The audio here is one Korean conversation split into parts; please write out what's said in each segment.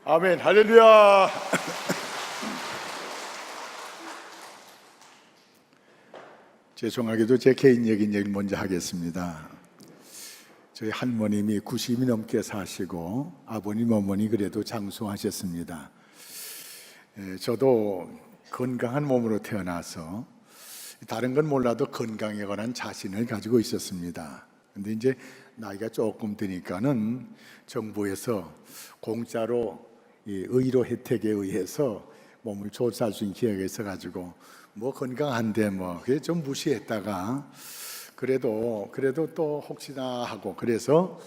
아멘, 할렐루야. 죄송하게도 제 개인적인 얘기를 먼저 하겠습니다. 저희 할머님이 90이 넘게 사시고 아버님, 어머니 그래도 장수하셨습니다. 저도 건강한 몸으로 태어나서 다른 건 몰라도 건강에 관한 자신을 가지고 있었습니다. 근데 이제 나이가 조금 드니까는 정부에서 공짜로 이 의료 혜택에 의해서 몸을 조사할 수 있는 기회가 있어가지고 뭐 건강한데 뭐 그게 좀 무시했다가 그래도 또 혹시나 하고 그래서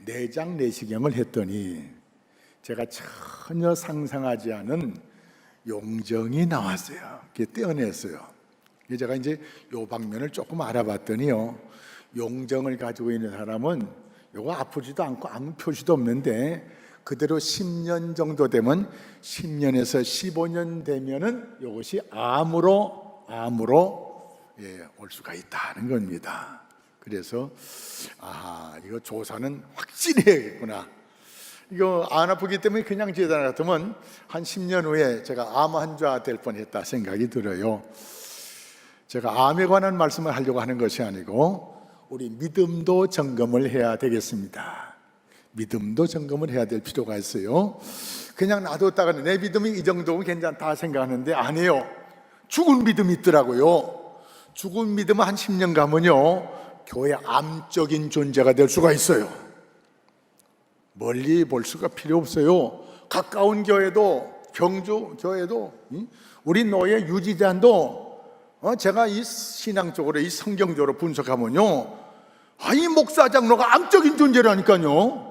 내장 내시경을 했더니 제가 전혀 상상하지 않은 용정이 나왔어요. 그게 떼어냈어요. 제가 이제 요 방면을 조금 알아봤더니요, 용정을 가지고 있는 사람은 요거 아프지도 않고 아무 표시도 없는데 그대로 10년 정도 되면 10년에서 15년 되면은 이것이 암으로 올 수가 있다는 겁니다. 그래서 이거 조사는 확실히 해야겠구나. 이거 안 아프기 때문에 그냥 재단 같으면 한 10년 후에 제가 암 환자 될 뻔했다 생각이 들어요. 제가 암에 관한 말씀을 하려고 하는 것이 아니고 우리 믿음도 점검을 해야 되겠습니다. 믿음도 점검을 해야 될 필요가 있어요. 그냥 놔뒀다가는 내 믿음이 이 정도면 괜찮다 생각하는데 아니에요. 죽은 믿음이 있더라고요. 죽은 믿음은 한 10년 가면요, 교회 암적인 존재가 될 수가 있어요. 멀리 볼 수가 필요 없어요. 가까운 교회도, 경주 교회도, 우리 노예 유지단도 제가 이 신앙적으로, 이 성경적으로 분석하면요, 이 목사 장로가 암적인 존재라니까요.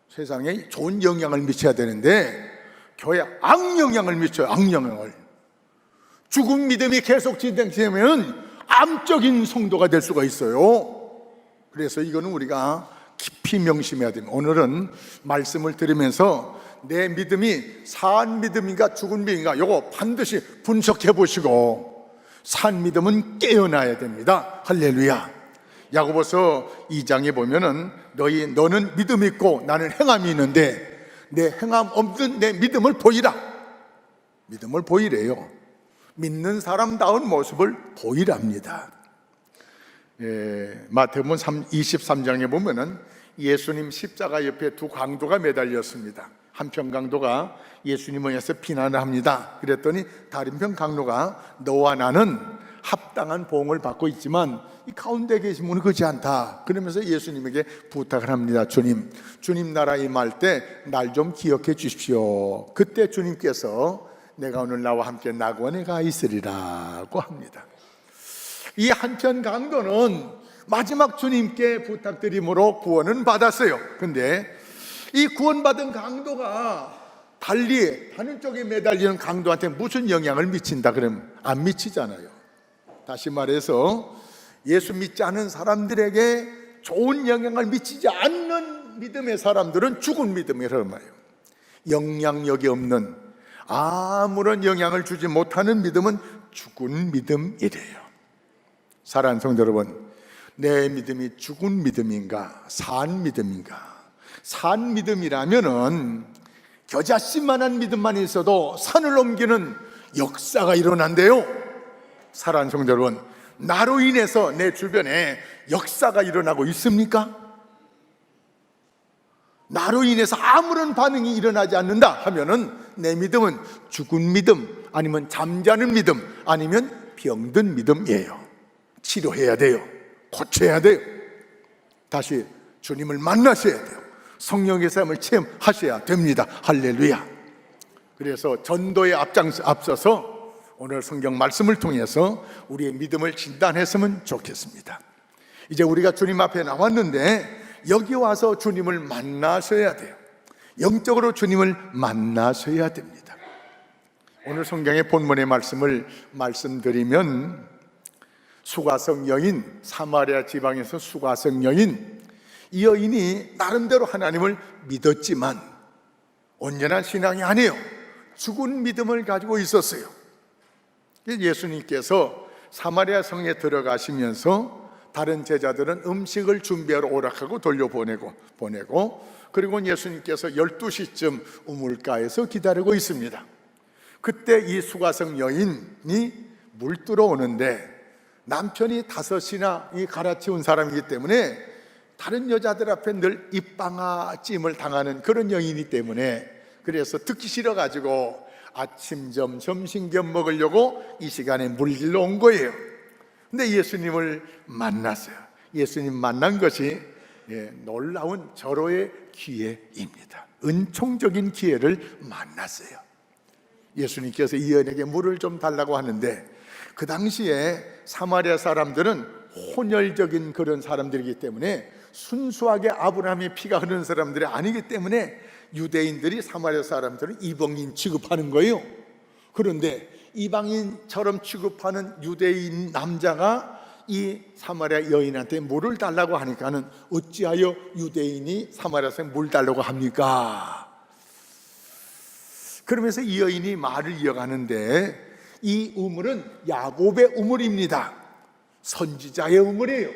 세상에 좋은 영향을 미쳐야 되는데 교회에 악영향을 미쳐요. 악영향을. 죽은 믿음이 계속 진행되면 암적인 성도가 될 수가 있어요. 그래서 이거는 우리가 깊이 명심해야 됩니다. 오늘은 말씀을 들으면서 내 믿음이 산 믿음인가 죽은 믿음인가 요거 반드시 분석해 보시고 산 믿음은 깨어나야 됩니다. 할렐루야. 야고보서 2장에 보면은 너는 믿음이 있고 나는 행함이 있는데 내 행함 없는 내 믿음을 보이라. 믿음을 보이래요. 믿는 사람다운 모습을 보이랍니다. 마태복음 23장에 보면은 예수님 십자가 옆에 두 강도가 매달렸습니다. 한편 강도가 예수님을 위해서 비난을 합니다. 그랬더니 다른 편 강도가 너와 나는 합당한 보응을 받고 있지만 이 가운데 계신 분은 그렇지 않다. 그러면서 예수님에게 부탁을 합니다. 주님 나라 임할 때 날 좀 기억해 주십시오. 그때 주님께서 내가 오늘 나와 함께 낙원에 가 있으리라고 합니다. 이 한편 강도는 마지막 주님께 부탁드림으로 구원은 받았어요. 근데 이 구원받은 강도가 달리 하늘 쪽에 매달리는 강도한테 무슨 영향을 미친다 그러면 안 미치잖아요. 다시 말해서 예수 믿지 않은 사람들에게 좋은 영향을 미치지 않는 믿음의 사람들은 죽은 믿음이라는 말이에요. 영향력이 없는, 아무런 영향을 주지 못하는 믿음은 죽은 믿음이래요. 사랑하는 성도 여러분, 내 믿음이 죽은 믿음인가 산 믿음인가? 산 믿음이라면은 겨자씨만한 믿음만 있어도 산을 옮기는 역사가 일어난대요. 사랑하는 성도 여러분, 나로 인해서 내 주변에 역사가 일어나고 있습니까? 나로 인해서 아무런 반응이 일어나지 않는다 하면은 내 믿음은 죽은 믿음, 아니면 잠자는 믿음, 아니면 병든 믿음이에요. 치료해야 돼요. 고쳐야 돼요. 다시 주님을 만나셔야 돼요. 성령의 삶을 체험하셔야 됩니다. 할렐루야. 그래서 전도에 앞서서 오늘 성경 말씀을 통해서 우리의 믿음을 진단했으면 좋겠습니다. 이제 우리가 주님 앞에 나왔는데 여기 와서 주님을 만나셔야 돼요. 영적으로 주님을 만나셔야 됩니다. 오늘 성경의 본문의 말씀을 말씀드리면 수가성 여인, 사마리아 지방에서 수가성 여인, 이 여인이 나름대로 하나님을 믿었지만 온전한 신앙이 아니에요. 죽은 믿음을 가지고 있었어요. 예수님께서 사마리아 성에 들어가시면서 다른 제자들은 음식을 준비하러 오락하고 돌려보내고 그리고 예수님께서 12시쯤 우물가에서 기다리고 있습니다. 그때 이 수가성 여인이 물 들어오는데 남편이 5이나 이 갈아치운 사람이기 때문에 다른 여자들 앞에 늘 입방아찜을 당하는 그런 여인이기 때문에 그래서 듣기 싫어가지고 아침, 점심 겸 먹으려고 이 시간에 물길로 온 거예요. 근데 예수님을 만났어요. 예수님 만난 것이 놀라운 절호의 기회입니다. 은총적인 기회를 만났어요. 예수님께서 이 여인에게 물을 좀 달라고 하는데 그 당시에 사마리아 사람들은 혼혈적인 그런 사람들이기 때문에 순수하게 아브라함의 피가 흐르는 사람들이 아니기 때문에 유대인들이 사마리아 사람들은 이방인 취급하는 거예요. 그런데 이방인처럼 취급하는 유대인 남자가 이 사마리아 여인한테 물을 달라고 하니까는 어찌하여 유대인이 사마리아에서 물 달라고 합니까? 그러면서 이 여인이 말을 이어가는데 이 우물은 야곱의 우물입니다. 선지자의 우물이에요.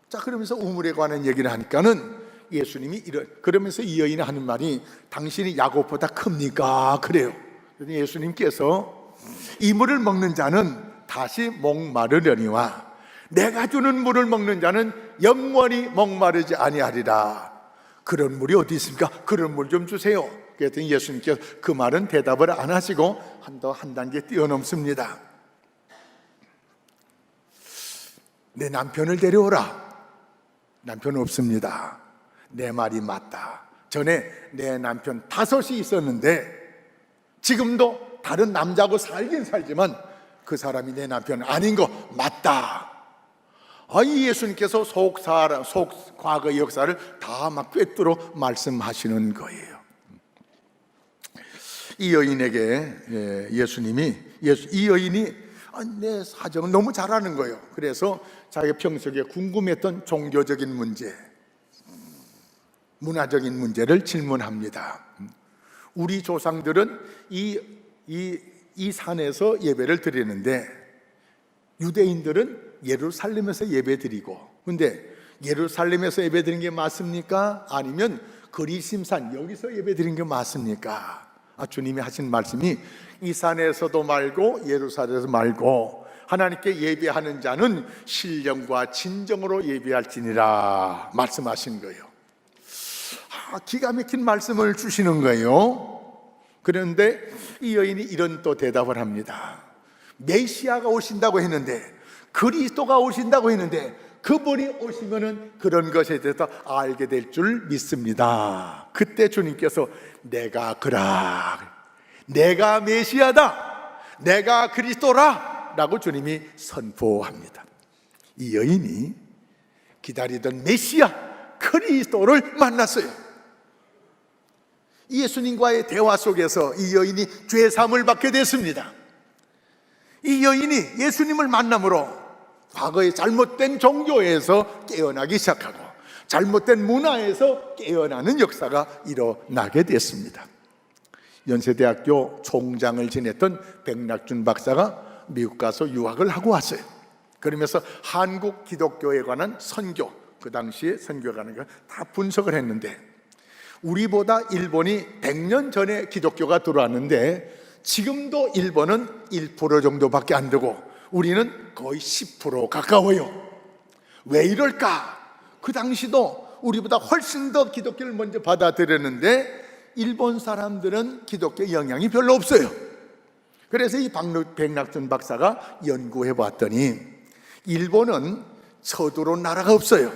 자, 그러면서 우물에 관한 얘기를 하니까는 예수님이 그러면서 이 여인이 하는 말이 당신이 야곱보다 큽니까? 그래요. 그래서 예수님께서 이 물을 먹는 자는 다시 목마르려니와 내가 주는 물을 먹는 자는 영원히 목마르지 아니하리라. 그런 물이 어디 있습니까? 그런 물 좀 주세요. 그랬더니 예수님께서 그 말은 대답을 안 하시고 한 단계 뛰어넘습니다. 내 남편을 데려오라. 남편 없습니다. 내 말이 맞다. 전에 내 남편 5이 있었는데 지금도 다른 남자하고 살긴 살지만 그 사람이 내 남편 아닌 거 맞다. 이 예수님께서 속 과거의 역사를 다 막 꿰뚫어 말씀하시는 거예요. 이 여인에게 이 여인이 내 사정을 너무 잘 아는 거예요. 그래서 자기가 평소에 궁금했던 종교적인 문제, 문화적인 문제를 질문합니다. 우리 조상들은 이 산에서 예배를 드리는데 유대인들은 예루살렘에서 예배 드리고, 근데 예루살렘에서 예배 드리는 게 맞습니까? 아니면 그리심산 여기서 예배 드리는 게 맞습니까? 주님이 하신 말씀이 이 산에서도 말고 예루살렘에서 말고 하나님께 예배하는 자는 신령과 진정으로 예배할지니라 말씀하신 거예요. 기가 막힌 말씀을 주시는 거예요. 그런데 이 여인이 이런 또 대답을 합니다. 메시아가 오신다고 했는데, 그리스도가 오신다고 했는데 그분이 오시면은 그런 것에 대해서 알게 될 줄 믿습니다. 그때 주님께서 내가 메시아다, 내가 그리스도라 라고 주님이 선포합니다. 이 여인이 기다리던 메시아 그리스도를 만났어요. 예수님과의 대화 속에서 이 여인이 죄사함을 받게 됐습니다. 이 여인이 예수님을 만남으로 과거의 잘못된 종교에서 깨어나기 시작하고 잘못된 문화에서 깨어나는 역사가 일어나게 됐습니다. 연세대학교 총장을 지냈던 백낙준 박사가 미국 가서 유학을 하고 왔어요. 그러면서 한국 기독교에 관한 선교, 그 당시에 선교에 관한 걸 다 분석을 했는데 우리보다 일본이 100년 전에 기독교가 들어왔는데 지금도 일본은 1% 정도밖에 안 되고 우리는 거의 10% 가까워요. 왜 이럴까? 그 당시도 우리보다 훨씬 더 기독교를 먼저 받아들였는데 일본 사람들은 기독교 영향이 별로 없어요. 그래서 이 백낙준 박사가 연구해 봤더니 일본은 서두로 나라가 없어요.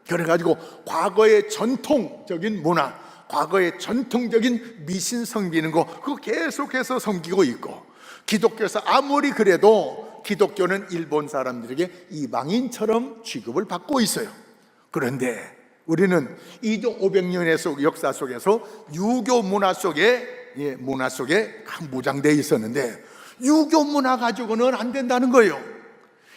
그래가지고 과거의 전통적인 문화, 과거의 전통적인 미신 섬기는 거 그거 계속해서 섬기고 있고, 기독교에서 아무리 그래도 기독교는 일본 사람들에게 이방인처럼 취급을 받고 있어요. 그런데 우리는 2500년의 역사 속에서 유교 문화 속에 무장되어 있었는데 유교 문화 가지고는 안 된다는 거예요.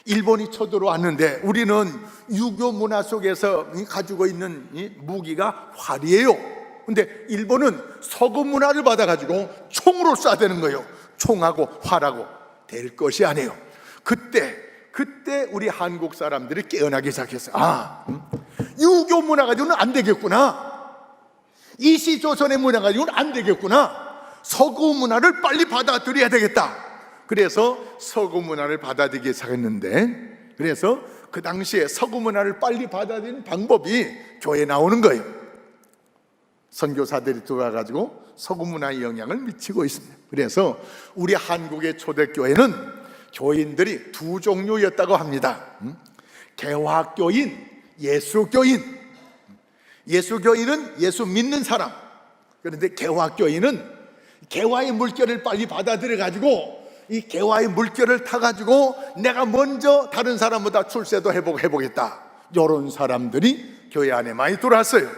일본이 쳐들어왔는데 우리는 유교 문화 속에서 가지고 있는 무기가 활이에요. 근데 일본은 서구 문화를 받아가지고 총으로 쏴대는 거예요. 총하고 활하고 될 것이 아니에요. 그때 그때 우리 한국 사람들이 깨어나기 시작했어요. 유교 문화 가지고는 안 되겠구나. 이시조선의 문화 가지고는 안 되겠구나. 서구 문화를 빨리 받아들여야 되겠다. 그래서 서구 문화를 받아들이기 시작했는데, 그래서 그 당시에 서구 문화를 빨리 받아들이는 방법이 교회에 나오는 거예요. 선교사들이 들어와가지고 서구 문화에 영향을 미치고 있습니다. 그래서 우리 한국의 초대교회는 교인들이 두 종류였다고 합니다. 개화교인, 예수교인. 예수교인은 예수 믿는 사람. 그런데 개화교인은 개화의 물결을 빨리 받아들여가지고 이 개화의 물결을 타가지고 내가 먼저 다른 사람보다 출세도 해보겠다, 이런 사람들이 교회 안에 많이 들어왔어요.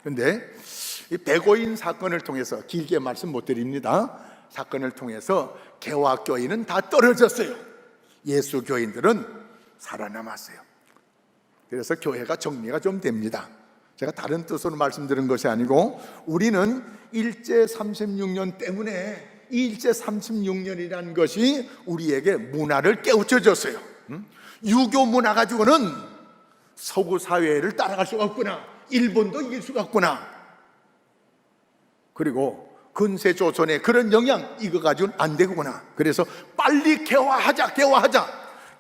그런데 이 백오인 사건을 통해서, 길게 말씀 못 드립니다, 사건을 통해서 개화교인은 다 떨어졌어요. 예수교인들은 살아남았어요. 그래서 교회가 정리가 좀 됩니다. 제가 다른 뜻으로 말씀드린 것이 아니고, 우리는 일제 36년 때문에, 이 일제 36년이라는 것이 우리에게 문화를 깨우쳐줬어요. 유교 문화 가지고는 서구 사회를 따라갈 수가 없구나, 일본도 이길 수가 없구나, 그리고 근세 조선의 그런 영향, 이거 가지고는 안 되구나. 그래서 빨리 개화하자.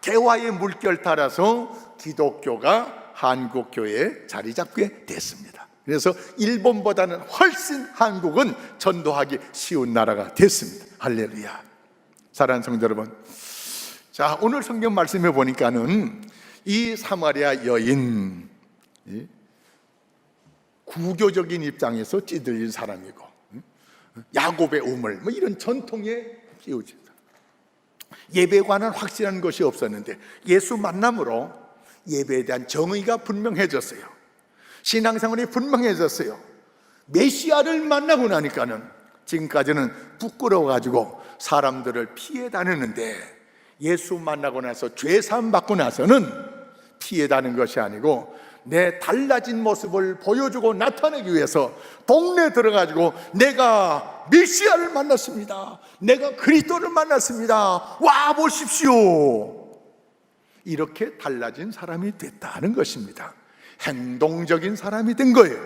개화의 물결 따라서 기독교가 한국 교회에 자리 잡게 됐습니다. 그래서 일본보다는 훨씬 한국은 전도하기 쉬운 나라가 됐습니다. 할렐루야. 사랑하는 성도 여러분, 자, 오늘 성경 말씀에 보니까는 이 사마리아 여인, 구교적인 입장에서 찌들린 사람이고, 야곱의 우물, 이런 전통에 끼우집니다. 예배에 관한 확실한 것이 없었는데 예수 만남으로 예배에 대한 정의가 분명해졌어요. 신앙생활이 분명해졌어요. 메시아를 만나고 나니까는 지금까지는 부끄러워가지고 사람들을 피해 다니는데, 예수 만나고 나서 죄사함 받고 나서는 피해 다니는 것이 아니고 내 달라진 모습을 보여주고 나타내기 위해서 동네에 들어가지고 내가 메시아를 만났습니다, 내가 그리스도를 만났습니다, 와 보십시오, 이렇게 달라진 사람이 됐다는 것입니다. 행동적인 사람이 된 거예요.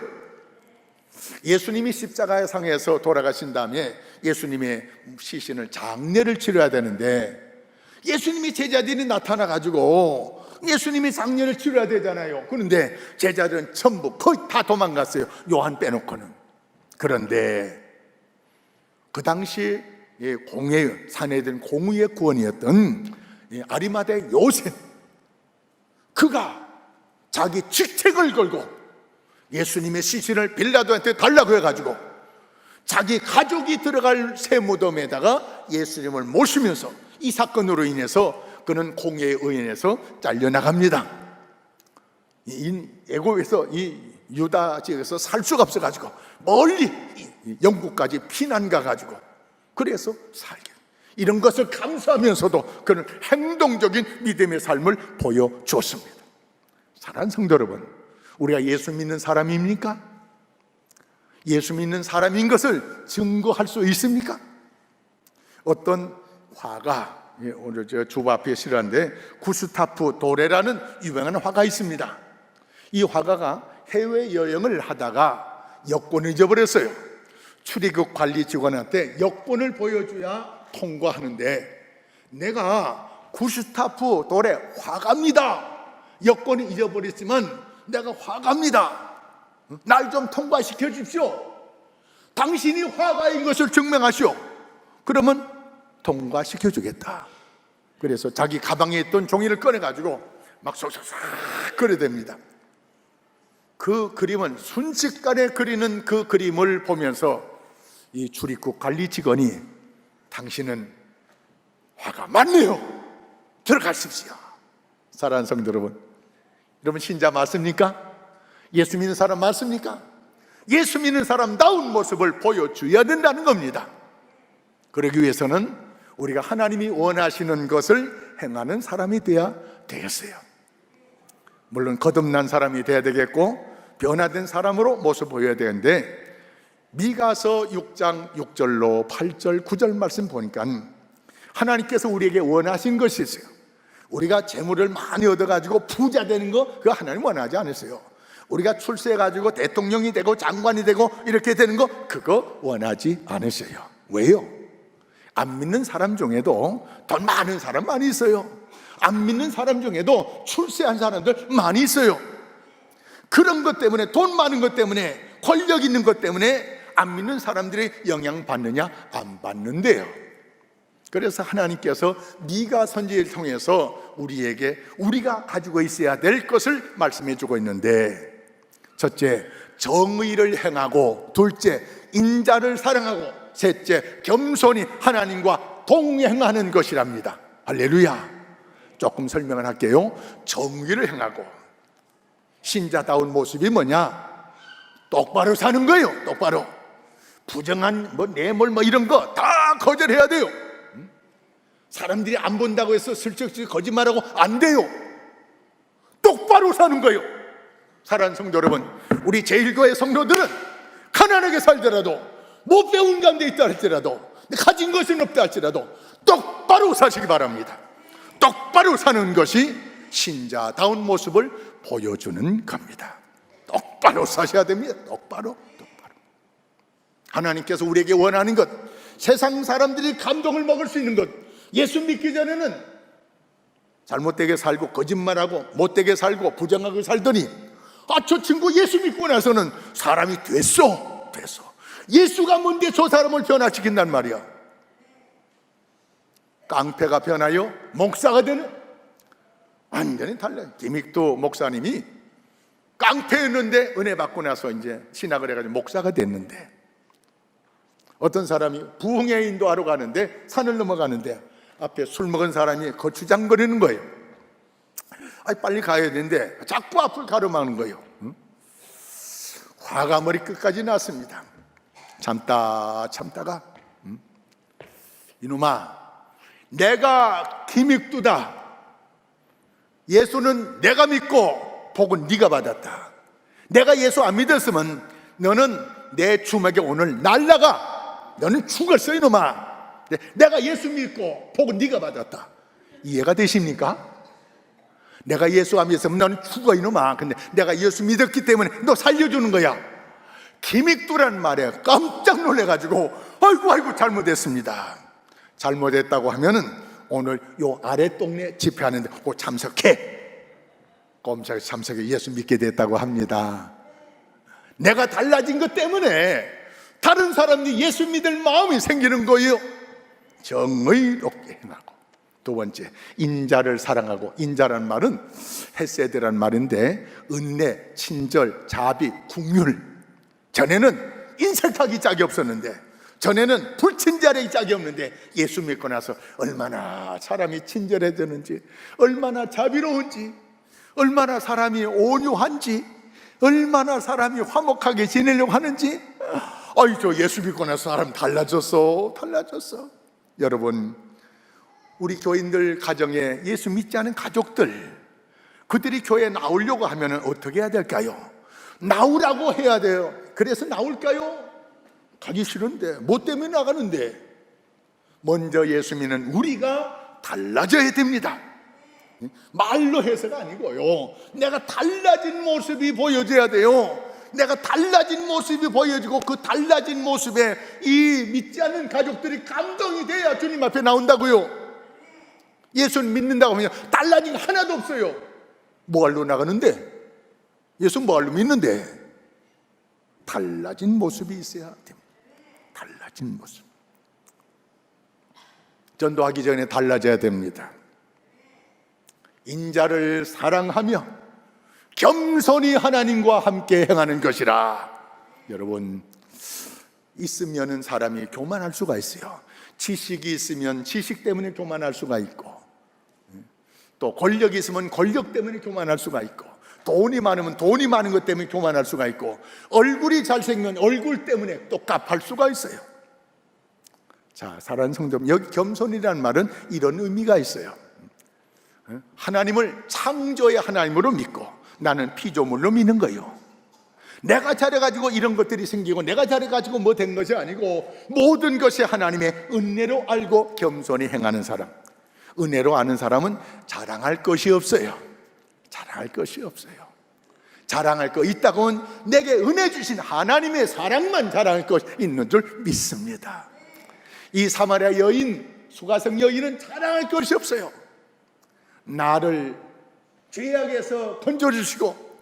예수님이 십자가의 상에서 돌아가신 다음에 예수님의 시신을, 장례를 치러야 되는데, 예수님이 제자들이 나타나가지고 예수님이 장례를 치러야 되잖아요. 그런데 제자들은 전부 거의 다 도망갔어요, 요한 빼놓고는. 그런데 그 당시 공회, 사내들 공의의 구원이었던 아리마대 요셉, 그가 자기 직책을 걸고 예수님의 시신을 빌라도한테 달라고 해가지고 자기 가족이 들어갈 새 무덤에다가 예수님을 모시면서, 이 사건으로 인해서 그는 공회의 의원에서 잘려나갑니다. 애굽에서, 이 유다 지역에서 살 수가 없어가지고 멀리 영국까지 피난 가가지고, 그래서 살게, 이런 것을 감수하면서도 그는 행동적인 믿음의 삶을 보여주었습니다. 사랑하는 성도 여러분, 우리가 예수 믿는 사람입니까? 예수 믿는 사람인 것을 증거할 수 있습니까? 어떤 화가, 오늘 저 주보 앞에 실었는데, 구스타프 도레라는 유명한 화가 있습니다. 이 화가가 해외여행을 하다가 여권을 잊어버렸어요. 출입국 관리 직원한테 여권을 보여줘야 통과하는데, 내가 구스타프 도레 화가입니다, 여권을 잊어버렸지만 내가 화가입니다, 날 좀 통과시켜 주십시오, 당신이 화가인 것을 증명하시오, 그러면 통과시켜 주겠다. 그래서 자기 가방에 있던 종이를 꺼내가지고 막 쏙쏙쏙 그려댑니다. 그 그림은 순식간에 그리는 그 그림을 보면서 이 출입국 관리 직원이, 당신은 화가 맞네요, 들어가십시오. 사랑하는 성도 여러분, 여러분 신자 맞습니까? 예수 믿는 사람 맞습니까? 예수 믿는 사람다운 모습을 보여줘야 된다는 겁니다. 그러기 위해서는 우리가 하나님이 원하시는 것을 행하는 사람이 되어야 되겠어요. 물론 거듭난 사람이 되어야 되겠고 변화된 사람으로 모습 보여야 되는데, 미가서 6장 6절로 8절 9절 말씀 보니까 하나님께서 우리에게 원하신 것이 있어요. 우리가 재물을 많이 얻어가지고 부자 되는 거, 그거 하나님 원하지 않으세요. 우리가 출세해가지고 대통령이 되고 장관이 되고 이렇게 되는 거, 그거 원하지 않으세요. 왜요? 안 믿는 사람 중에도 돈 많은 사람 많이 있어요. 안 믿는 사람 중에도 출세한 사람들 많이 있어요. 그런 것 때문에, 돈 많은 것 때문에, 권력 있는 것 때문에 안 믿는 사람들이 영향받느냐? 안 받는데요. 그래서 하나님께서 미가 선지자를 통해서 우리에게 우리가 가지고 있어야 될 것을 말씀해 주고 있는데, 첫째, 정의를 행하고, 둘째, 인자를 사랑하고, 셋째, 겸손히 하나님과 동행하는 것이랍니다. 할렐루야. 조금 설명을 할게요. 정의를 행하고, 신자다운 모습이 뭐냐? 똑바로 사는 거예요. 똑바로. 부정한 뇌물 이런 거 다 거절해야 돼요. 사람들이 안 본다고 해서 슬쩍슬쩍 거짓말하고 안 돼요. 똑바로 사는 거예요. 사랑하는 성도 여러분, 우리 제1교회 성도들은 가난하게 살더라도, 못 배운 가운데 있다 할지라도, 가진 것은 없다 할지라도 똑바로 사시기 바랍니다. 똑바로 사는 것이 신자다운 모습을 보여주는 겁니다. 똑바로 사셔야 됩니다. 똑바로. 하나님께서 우리에게 원하는 것, 세상 사람들이 감동을 먹을 수 있는 것, 예수 믿기 전에는 잘못되게 살고 거짓말하고 못되게 살고 부정하게 살더니, 저 친구 예수 믿고 나서는 사람이 됐어. 예수가 뭔데 저 사람을 변화시킨단 말이야. 깡패가 변하여 목사가 되는, 완전히 달라요. 김익도 목사님이 깡패였는데 은혜 받고 나서 이제 신학을 해가지고 목사가 됐는데, 어떤 사람이 부흥회 인도하러 가는데 산을 넘어가는데 앞에 술 먹은 사람이 거추장거리는 거예요. 빨리 가야 되는데 자꾸 앞을 가로막는 거예요. 화가 머리 끝까지 났습니다. 참다가 이놈아, 내가 김익두다. 예수는 내가 믿고 복은 네가 받았다. 내가 예수 안 믿었으면 너는 내 주먹에 오늘 날라가. 너는 죽었어 이놈아. 내가 예수 믿고 복은 네가 받았다. 이해가 되십니까? 내가 예수 안 믿었으면 너는 죽어 이놈아. 근데 내가 예수 믿었기 때문에 너 살려주는 거야. 김익두란 말에 깜짝 놀래가지고 아이고 잘못했습니다. 잘못했다고 하면은 오늘 요 아래 동네 집회하는데 꼭 참석해. 꼼짝이 참석해. 예수 믿게 됐다고 합니다. 내가 달라진 것 때문에 다른 사람들이 예수 믿을 마음이 생기는 거예요. 정의롭게 행하고, 두 번째, 인자를 사랑하고. 인자란 말은 헤세드란 말인데, 은혜, 친절, 자비, 긍휼. 전에는 인색하기 짝이 없었는데, 전에는 불친절하기 짝이 없는데, 예수 믿고 나서 얼마나 사람이 친절해졌는지, 얼마나 자비로운지, 얼마나 사람이 온유한지, 얼마나 사람이 화목하게 지내려고 하는지. 저 예수 믿고 나서 사람 달라졌어. 여러분, 우리 교인들 가정에 예수 믿지 않은 가족들, 그들이 교회에 나오려고 하면 어떻게 해야 될까요? 나오라고 해야 돼요. 그래서 나올까요? 가기 싫은데, 뭐 때문에 나가는데? 먼저 예수 믿는 우리가 달라져야 됩니다. 말로 해서가 아니고요, 내가 달라진 모습이 보여져야 돼요. 내가 달라진 모습이 보여지고, 그 달라진 모습에 이 믿지 않는 가족들이 감동이 돼야 주님 앞에 나온다고요. 예수는 믿는다고 하면 달라진 거 하나도 없어요. 뭐하러 나가는데? 예수 뭐하러 믿는데? 달라진 모습이 있어야 됩니다. 달라진 모습. 전도하기 전에 달라져야 됩니다. 인자를 사랑하며 겸손히 하나님과 함께 행하는 것이라. 여러분, 있으면은 사람이 교만할 수가 있어요. 지식이 있으면 지식 때문에 교만할 수가 있고, 또 권력이 있으면 권력 때문에 교만할 수가 있고, 돈이 많으면 돈이 많은 것 때문에 교만할 수가 있고, 얼굴이 잘생기면 얼굴 때문에 또 깝할 수가 있어요. 자, 사랑하는 성도 여러분, 여기 겸손이라는 말은 이런 의미가 있어요. 하나님을 창조의 하나님으로 믿고 나는 피조물로 믿는 거예요. 내가 잘해가지고 이런 것들이 생기고 내가 잘해가지고 뭐 된 것이 아니고 모든 것이 하나님의 은혜로 알고 겸손히 행하는 사람. 은혜로 아는 사람은 자랑할 것이 없어요. 자랑할 것이 없어요. 자랑할 거 있다고 하면 내게 은혜 주신 하나님의 사랑만 자랑할 것 있는 줄 믿습니다. 이 사마리아 여인, 수가성 여인은 자랑할 것이 없어요. 나를 죄악에서 건져주시고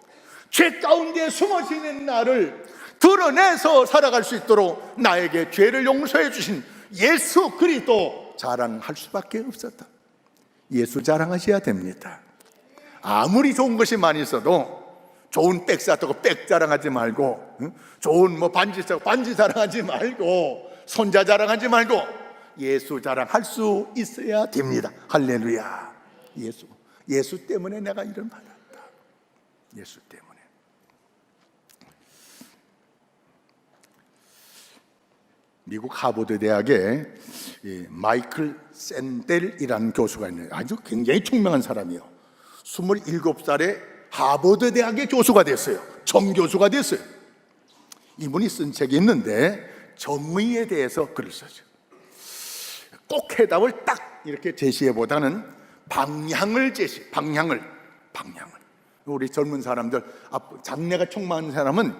죄 가운데 숨어져 있는 나를 드러내서 살아갈 수 있도록 나에게 죄를 용서해 주신 예수 그리스도 자랑할 수밖에 없었다. 예수 자랑하셔야 됩니다. 아무리 좋은 것이 많이 있어도 좋은 백 사다고 백 자랑하지 말고, 좋은 반지 사고 반지 자랑하지 말고, 손자 자랑하지 말고 예수 자랑할 수 있어야 됩니다. 할렐루야. 예수 때문에 내가 이런 받았다. 예수 때문에. 미국 하버드 대학에 마이클 샌델이라는 교수가 있는데 아주 굉장히 총명한 사람이에요. 27살에 하버드 대학의 교수가 됐어요. 정교수가 됐어요. 이분이 쓴 책이 있는데 정의에 대해서 글을 썼죠. 꼭 해답을 딱 이렇게 제시해보다는 방향을 우리 젊은 사람들, 장래가 촉망하는 사람은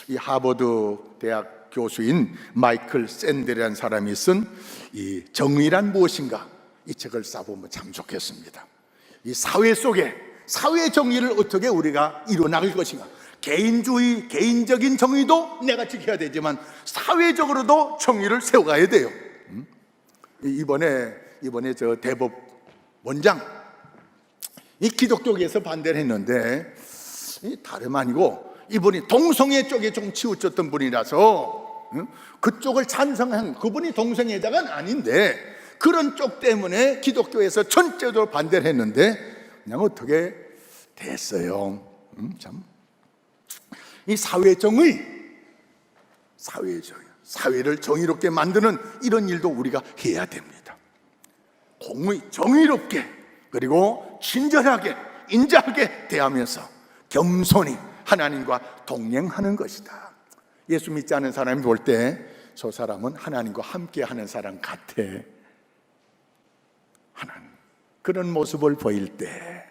이 하버드 대학 교수인 마이클 샌델이라는 사람이 쓴 이 정의란 무엇인가, 이 책을 써보면 참 좋겠습니다. 이 사회 속에 사회 정의를 어떻게 우리가 이뤄나갈 것인가. 개인주의, 개인적인 정의도 내가 지켜야 되지만 사회적으로도 정의를 세워가야 돼요. 이번에 저 대법 원장, 이 기독교계에서 반대를 했는데 다름 아니고 이분이 동성애 쪽에 좀 치우쳤던 분이라서 그쪽을 찬성한, 그분이 동성애자가 아닌데 그런 쪽 때문에 기독교에서 전체적으로 반대를 했는데 그냥 어떻게 됐어요. 참. 이 사회를 정의롭게 만드는 이런 일도 우리가 해야 됩니다. 정의롭게, 그리고 친절하게, 인자하게 대하면서 겸손히 하나님과 동행하는 것이다. 예수 믿지 않은 사람이 볼 때 저 사람은 하나님과 함께 하는 사람 같아. 그런 모습을 보일 때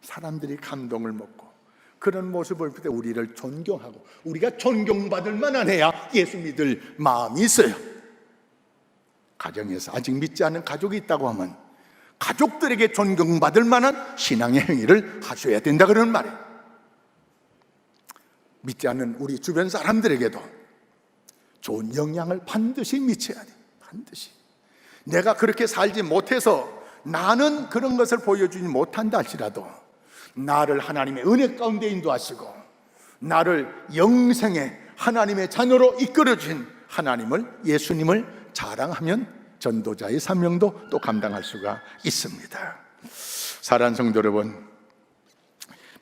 사람들이 감동을 먹고, 그런 모습을 볼 때 우리를 존경하고, 우리가 존경받을 만한 해야 예수 믿을 마음이 있어요. 가정에서 아직 믿지 않는 가족이 있다고 하면 가족들에게 존경받을 만한 신앙의 행위를 하셔야 된다, 그런 말이에요. 믿지 않는 우리 주변 사람들에게도 좋은 영향을 반드시 미쳐야 돼요. 반드시. 내가 그렇게 살지 못해서 나는 그런 것을 보여주지 못한다 할지라도 나를 하나님의 은혜 가운데 인도하시고 나를 영생의 하나님의 자녀로 이끌어주신 하나님을, 예수님을 자랑하면 전도자의 사명도 또 감당할 수가 있습니다. 사랑하는 성도 여러분,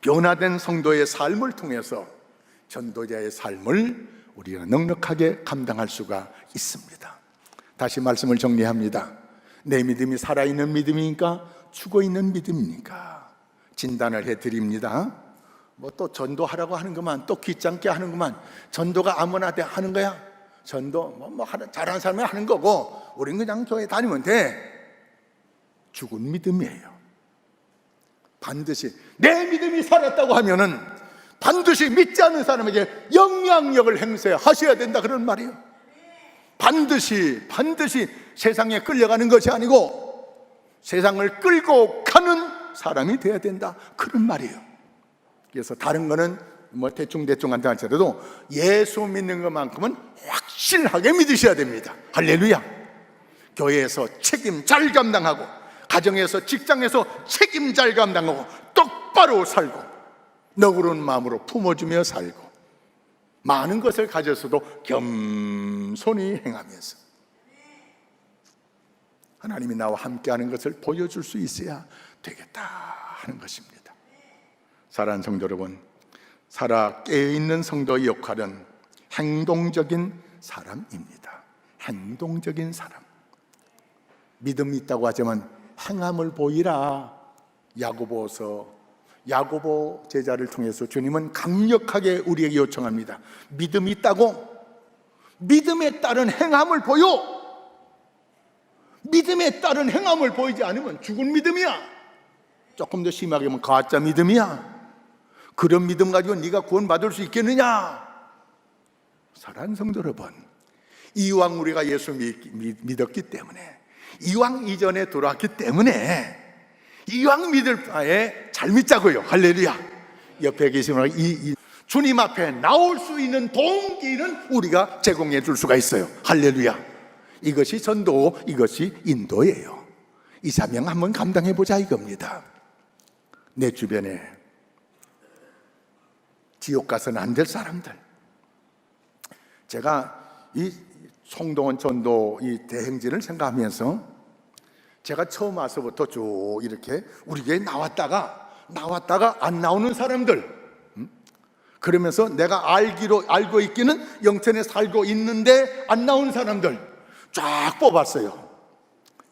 변화된 성도의 삶을 통해서 전도자의 삶을 우리가 넉넉하게 감당할 수가 있습니다. 다시 말씀을 정리합니다. 내 믿음이 살아있는 믿음입니까? 죽어있는 믿음입니까? 진단을 해드립니다. 또 전도하라고 하는 것만, 또 귀찮게 하는 것만, 전도가 아무나 하는 거야? 전도 잘하는 사람이 하는 거고 우린 그냥 교회 다니면 돼. 죽은 믿음이에요. 반드시 내 믿음이 살았다고 하면은 반드시 믿지 않는 사람에게 영향력을 행사하셔야 된다, 그런 말이에요. 반드시 세상에 끌려가는 것이 아니고 세상을 끌고 가는 사람이 되어야 된다, 그런 말이에요. 그래서 다른 거는 대충 한다 할지라도 예수 믿는 것만큼은 확실하게 믿으셔야 됩니다. 할렐루야. 교회에서 책임 잘 감당하고, 가정에서, 직장에서 책임 잘 감당하고, 똑바로 살고, 너그러운 마음으로 품어주며 살고, 많은 것을 가졌어도 겸손히 행하면서 하나님이 나와 함께하는 것을 보여줄 수 있어야 되겠다 하는 것입니다. 사랑하는 성도 여러분, 살아 깨어있는 성도의 역할은 행동적인 사람입니다. 행동적인 사람. 믿음이 있다고 하지만 행함을 보이라. 야고보 제자를 통해서 주님은 강력하게 우리에게 요청합니다. 믿음이 있다고 믿음에 따른 행함을 보여. 믿음에 따른 행함을 보이지 않으면 죽은 믿음이야. 조금 더 심하게 하면 가짜 믿음이야. 그런 믿음 가지고 네가 구원받을 수 있겠느냐? 사랑하는 성도 여러분, 이왕 우리가 예수 믿었기 때문에, 이왕 이전에 돌아왔기 때문에 이왕 믿을 바에 잘 믿자고요. 할렐루야. 옆에 계시면 이 주님 앞에 나올 수 있는 동기는 우리가 제공해 줄 수가 있어요. 할렐루야. 이것이 전도, 이것이 인도예요. 이 사명 한번 감당해 보자 이겁니다. 내 주변에 지옥 가서는 안 될 사람들, 제가 이 송동원 전도 이 대행진을 생각하면서 제가 처음 와서부터 쭉 이렇게 우리 교회에 나왔다가 안 나오는 사람들, 그러면서 내가 알고 있기는 영천에 살고 있는데 안 나오는 사람들 쫙 뽑았어요.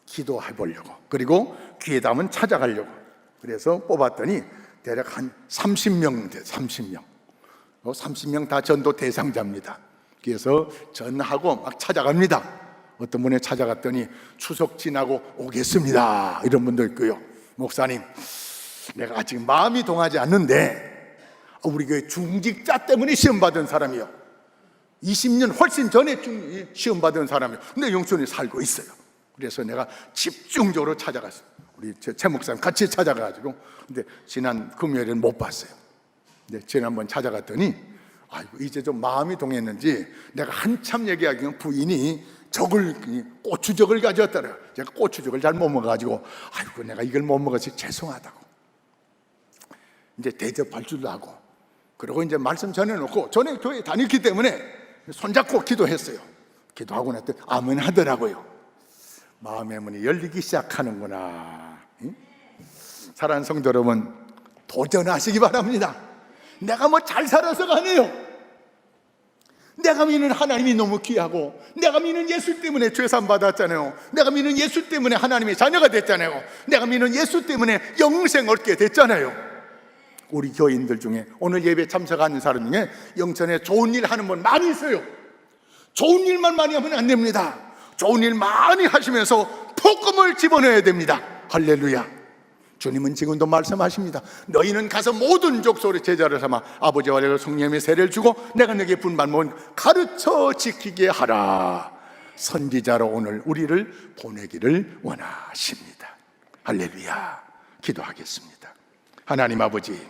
기도해 보려고, 그리고 기회 되면 찾아가려고. 그래서 뽑았더니 대략 한 30명 돼. 30명 다 전도 대상자입니다. 그래서 전하고 막 찾아갑니다. 어떤 분에 찾아갔더니 추석 지나고 오겠습니다 이런 분도 있고요. 목사님, 내가 아직 마음이 동하지 않는데 우리 교회 중직자 때문에 시험 받은 사람이요, 20년 훨씬 전에 시험 받은 사람이요, 근데 영천에 살고 있어요. 그래서 내가 집중적으로 찾아갔어요. 우리 최 목사님 같이 찾아가가지고, 근데 지난 금요일에는 못 봤어요. 근데 지난번 찾아갔더니 아이고, 이제 좀 마음이 동했는지 내가 한참 얘기하기는 부인이 고추적을 가져왔더래요. 제가 고추적을 잘 못 먹어가지고 아이고, 내가 이걸 못 먹어서 죄송하다고 이제 대접할 줄도 하고, 그리고 이제 말씀 전해놓고, 전에 교회 다녔기 때문에 손잡고 기도했어요. 기도하고 났더니 아멘 하더라고요. 마음의 문이 열리기 시작하는구나. 사랑하는 성도 여러분, 도전하시기 바랍니다. 내가 뭐 잘 살아서가 아니에요. 내가 믿는 하나님이 너무 귀하고, 내가 믿는 예수 때문에 죄산 받았잖아요. 내가 믿는 예수 때문에 하나님의 자녀가 됐잖아요. 내가 믿는 예수 때문에 영생 얻게 됐잖아요. 우리 교인들 중에, 오늘 예배 참석하는 사람 중에 영천에 좋은 일 하는 분 많이 있어요. 좋은 일만 많이 하면 안 됩니다. 좋은 일 많이 하시면서 복음을 집어넣어야 됩니다. 할렐루야. 주님은 지금도 말씀하십니다. 너희는 가서 모든 족속의 제자를 삼아 아버지와 아들 성령의 세례를 주고 내가 너에게 분반문 가르쳐 지키게 하라. 선지자로 오늘 우리를 보내기를 원하십니다. 할렐루야. 기도하겠습니다. 하나님 아버지,